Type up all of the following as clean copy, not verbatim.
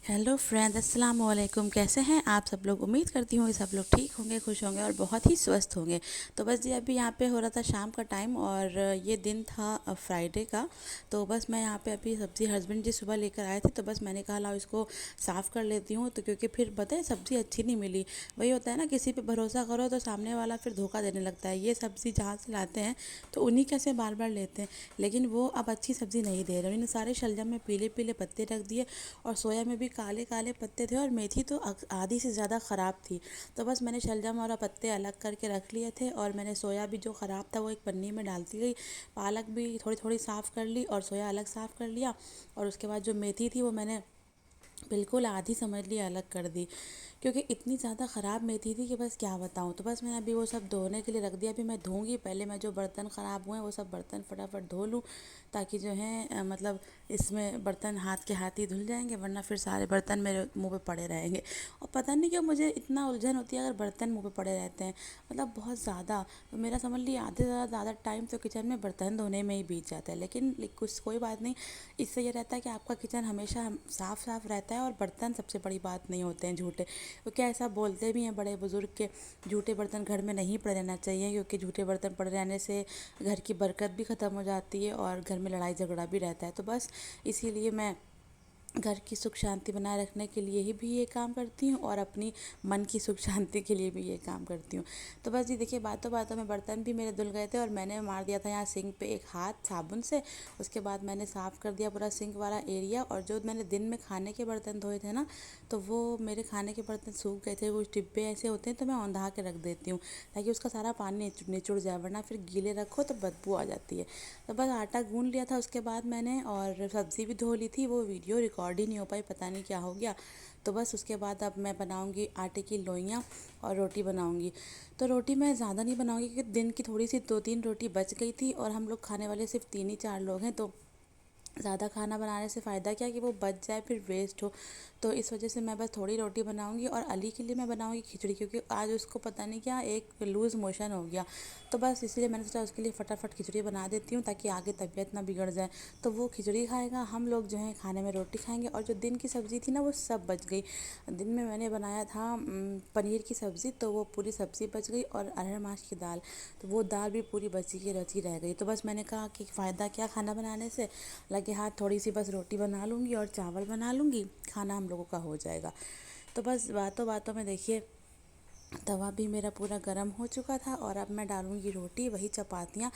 Hello friends, अस्सलाम वालेकुम। कैसे हैं आप सब लोग? उम्मीद करती हूँ कि सब लोग ठीक होंगे, खुश होंगे और बहुत ही स्वस्थ होंगे। तो बस जी अभी यहाँ पे हो रहा था शाम का टाइम और ये दिन था फ्राइडे का। तो बस मैं यहाँ पे अभी सब्ज़ी हस्बैंड जी सुबह लेकर आए थे, तो बस मैंने कहा लाओ इसको साफ़ कर लेती हूँ। तो क्योंकि फिर पता है सब्ज़ी अच्छी नहीं मिली। वही होता है ना, किसी पे भरोसा करो तो सामने वाला फिर धोखा देने लगता है। ये सब्ज़ी जहाँ से लाते हैं तो उन्हीं के से बार बार लेते हैं, लेकिन वो अब अच्छी सब्ज़ी नहीं दे रहे। उन्होंने सारे शलजम में पीले पीले पत्ते रख दिए और सोया में भी काले काले पत्ते थे और मेथी तो आधी से ज़्यादा ख़राब थी। तो बस मैंने शलजम और पत्ते अलग करके रख लिए थे और मैंने सोया भी जो ख़राब था वो एक पन्नी में डालती गई। पालक भी थोड़ी थोड़ी साफ़ कर ली और सोया अलग साफ़ कर लिया। और उसके बाद जो मेथी थी वो मैंने बिल्कुल आधी समझ ली अलग कर दी, क्योंकि इतनी ज़्यादा ख़राब मेथी थी कि बस क्या बताऊँ। तो बस मैंने अभी वो सब धोने के लिए रख दिया। अभी मैं धोऊंगी, पहले मैं जो बर्तन ख़राब हुए हैं वो सब बर्तन फटाफट धो लूँ, ताकि जो है मतलब इसमें बर्तन हाथ के हाथ ही धुल जाएंगे, वरना फिर सारे बर्तन मेरे मुंह पे पड़े रहेंगे। और पता नहीं क्यों मुझे इतना उलझन होती है अगर बर्तन मुंह पे पड़े रहते हैं, मतलब बहुत ज़्यादा। तो मेरा समझ लीजिए आधे से ज़्यादा टाइम तो किचन में बर्तन धोने में ही बीत जाता है। लेकिन कुछ कोई बात नहीं, इससे ये रहता है कि आपका किचन हमेशा साफ़ साफ़ रहता है और बर्तन सबसे बड़ी बात नहीं होते हैं झूठे। तो क्या ऐसा बोलते भी हैं बड़े बुजुर्ग के झूठे बर्तन घर में नहीं पड़े रहना चाहिए, क्योंकि झूठे बर्तन पड़े रहने से घर की बरकत भी ख़त्म हो जाती है और घर में लड़ाई झगड़ा भी रहता है। तो बस इसीलिए मैं घर की सुख शांति बनाए रखने के लिए ही भी ये काम करती हूँ और अपनी मन की सुख शांति के लिए भी ये काम करती हूँ। तो बस जी देखिए, बातों बातों में बर्तन भी मेरे धुल गए थे और मैंने मार दिया था यहाँ सिंक पे एक हाथ साबुन से। उसके बाद मैंने साफ़ कर दिया पूरा सिंक वाला एरिया। और जो मैंने दिन में खाने के बर्तन धोए थे ना, तो वो मेरे खाने के बर्तन सूख गए थे। कुछ डिब्बे ऐसे होते हैं तो मैं औंधा के रख देती हूँ, ताकि उसका सारा पानी निचुड़ जाए, वरना फिर गीले रखो तो बदबू आ जाती है। तो बस आटा गूंद लिया था उसके बाद मैंने, और सब्ज़ी भी धो ली थी। वो वीडियो रिकॉर्ड ही नहीं हो पाई, पता नहीं क्या हो गया। तो बस उसके बाद अब मैं बनाऊंगी आटे की लोइयाँ और रोटी बनाऊंगी। तो रोटी मैं ज़्यादा नहीं बनाऊंगी, क्योंकि दिन की थोड़ी सी 2-3 रोटी बच गई थी और हम लोग खाने वाले सिर्फ 3 ही 4 लोग हैं। तो ज़्यादा खाना बनाने से फ़ायदा क्या कि वो बच जाए फिर वेस्ट हो। तो इस वजह से मैं बस थोड़ी रोटी बनाऊंगी और अली के लिए मैं बनाऊंगी खिचड़ी, क्योंकि आज उसको पता नहीं क्या एक लूज़ मोशन हो गया। तो बस इसलिए मैंने सोचा उसके लिए फटाफट खिचड़ी बना देती हूँ, ताकि आगे तबीयत ना बिगड़ जाए। तो वो खिचड़ी खाएगा, हम लोग जो है खाने में रोटी खाएंगे। और जो दिन की सब्ज़ी थी ना वो सब बच गई। दिन में मैंने बनाया था पनीर की सब्ज़ी, तो वो पूरी सब्ज़ी बच गई और अरहर माश की दाल, तो वो दाल भी पूरी बची की रची रह गई। तो बस मैंने कहा कि फ़ायदा क्या खाना बनाने से, लगे हाथ थोड़ी सी बस रोटी बना लूँगी और चावल बना लूँगी, खाना हम लोगों का हो जाएगा। तो बस बातों बातों में देखिए तवा भी मेरा पूरा गर्म हो चुका था और अब मैं डालूँगी रोटी, वही चपातियाँ।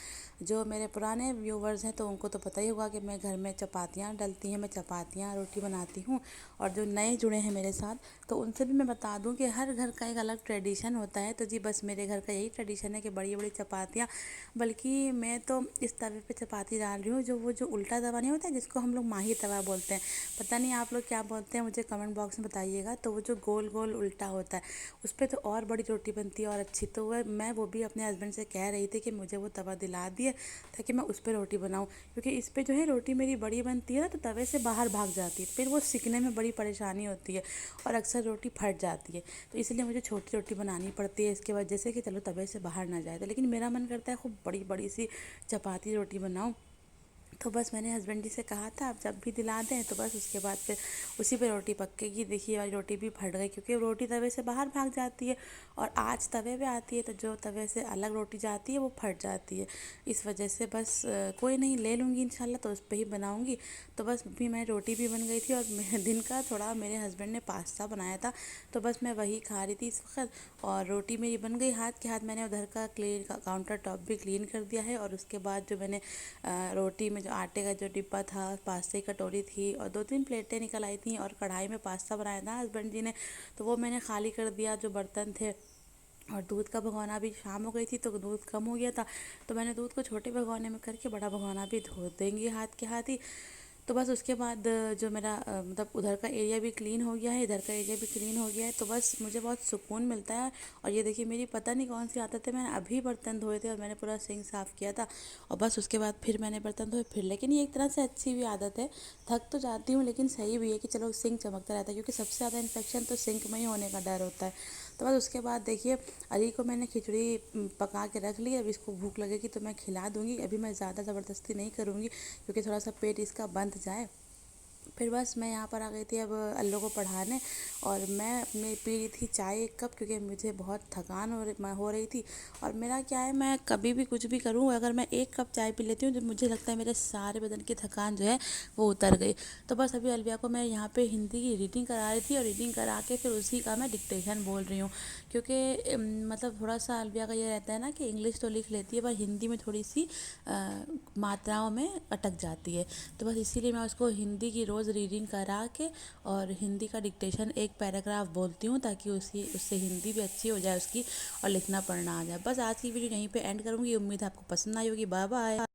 जो मेरे पुराने व्यूवर्स हैं तो उनको तो पता ही होगा कि मैं घर में चपातियाँ डलती हैं, मैं चपातियाँ रोटी बनाती हूँ। और जो नए जुड़े हैं मेरे साथ, तो उनसे भी मैं बता दूँ कि हर घर का एक अलग ट्रेडिशन होता है। तो जी बस मेरे घर का यही ट्रेडिशन है कि बड़ी बड़ी चपातियाँ, बल्कि मैं तो इस तवे पे चपाती डाल रही हूँ जो वो जो उल्टा तवा नहीं होता है, जिसको हम लोग माही तवा बोलते हैं। पता नहीं आप लोग क्या बोलते हैं, मुझे कमेंट बॉक्स में बताइएगा। तो वो जो गोल गोल उल्टा होता है, उस पर तो और बड़ी रोटी बनती है और अच्छी। तो वह मैं वो भी अपने हस्बैंड से कह रही थी कि मुझे वो तवा दिला दिए, ताकि मैं उस पर रोटी बनाऊँ, क्योंकि इस पर जो है रोटी मेरी बड़ी बनती है ना, तो तवे से बाहर भाग जाती है, फिर वो सिकने में बड़ी परेशानी होती है और अक्सर रोटी फट जाती है। तो इसलिए मुझे छोटी रोटी बनानी पड़ती है इसके वजह से, कि चलो तवे से बाहर ना जाए। तो लेकिन मेरा मन करता है खूब बड़ी बड़ी सी चपाती रोटी बनाऊँ। तो बस मैंने हस्बैंड जी से कहा था आप जब भी दिला दें, तो बस उसके बाद फिर उसी पे रोटी पकेगी। देखिए वाली रोटी भी फट गई, क्योंकि रोटी तवे से बाहर भाग जाती है और आज तवे पे आती है, तो जो तवे से अलग रोटी जाती है वो फट जाती है। इस वजह से बस कोई नहीं, ले लूँगी इंशाल्लाह, तो उस पर ही बनाऊँगी। तो बस भी मैं रोटी भी बन गई थी और मेरे दिन का थोड़ा मेरे हस्बैंड ने पास्ता बनाया था, तो बस मैं वही खा रही थी इस वक्त। और रोटी मेरी बन गई हाथ के हाथ। मैंने उधर का क्लीन काउंटर टॉप भी क्लीन कर दिया है। और उसके बाद जो मैंने रोटी में जो आटे का जो डिब्बा था, पास्ते की कटोरी थी और 2-3 प्लेटें निकल आई थी, और कढ़ाई में पास्ता बनाया था हस्बैंड जी ने, तो वो मैंने खाली कर दिया जो बर्तन थे। और दूध का भगोना भी शाम हो गई थी तो दूध कम हो गया था, तो मैंने दूध को छोटे भगोने में करके बड़ा भगोना भी धो देंगे हाथ के हाथ ही। तो बस उसके बाद जो मेरा मतलब उधर का एरिया भी क्लीन हो गया है, इधर का एरिया भी क्लीन हो गया है, तो बस मुझे बहुत सुकून मिलता है। और ये देखिए मेरी पता नहीं कौन सी आदत है, मैंने अभी बर्तन धोए थे और मैंने पूरा सिंक साफ़ किया था, और बस उसके बाद फिर मैंने बर्तन धोए फिर। लेकिन ये एक तरह से अच्छी भी आदत है, थक तो जाती हूँ लेकिन सही भी है कि चलो सिंक चमकता रहता है, क्योंकि सबसे ज़्यादा इन्फेक्शन तो सिंक में ही होने का डर होता है। तो बस उसके बाद देखिए अली को मैंने खिचड़ी पका के रख ली। अब इसको भूख लगेगी तो मैं खिला दूँगी। अभी मैं ज़्यादा ज़बरदस्ती नहीं करूँगी, क्योंकि थोड़ा सा पेट इसका बंद जाए। फिर बस मैं यहाँ पर आ गई थी अब अल्लू को पढ़ाने। और मैं अपने पी रही थी चाय एक कप, क्योंकि मुझे बहुत थकान हो रही थी। और मेरा क्या है, मैं कभी भी कुछ भी करूँ, अगर मैं एक कप चाय पी लेती हूँ तो मुझे लगता है मेरे सारे बदन की थकान जो है वो उतर गई। तो बस अभी अलविया को मैं यहाँ पे हिंदी की रीडिंग करा रही थी, और रीडिंग करा के फिर उसी का मैं डिक्टेशन बोल रही हूँ। क्योंकि मतलब थोड़ा सा अलविया का ये रहता है ना कि इंग्लिश तो लिख लेती है पर हिंदी में थोड़ी सी मात्राओं में अटक जाती है। तो बस इसीलिए मैं उसको हिंदी की रोज़ रीडिंग करा के और हिंदी का डिक्टेशन एक पैराग्राफ बोलती हूँ, ताकि उससे हिंदी भी अच्छी हो जाए उसकी, और लिखना पढ़ना आ जाए। बस आज की वीडियो यहीं पे एंड करूँगी। उम्मीद है आपको पसंद आई होगी। Bye bye.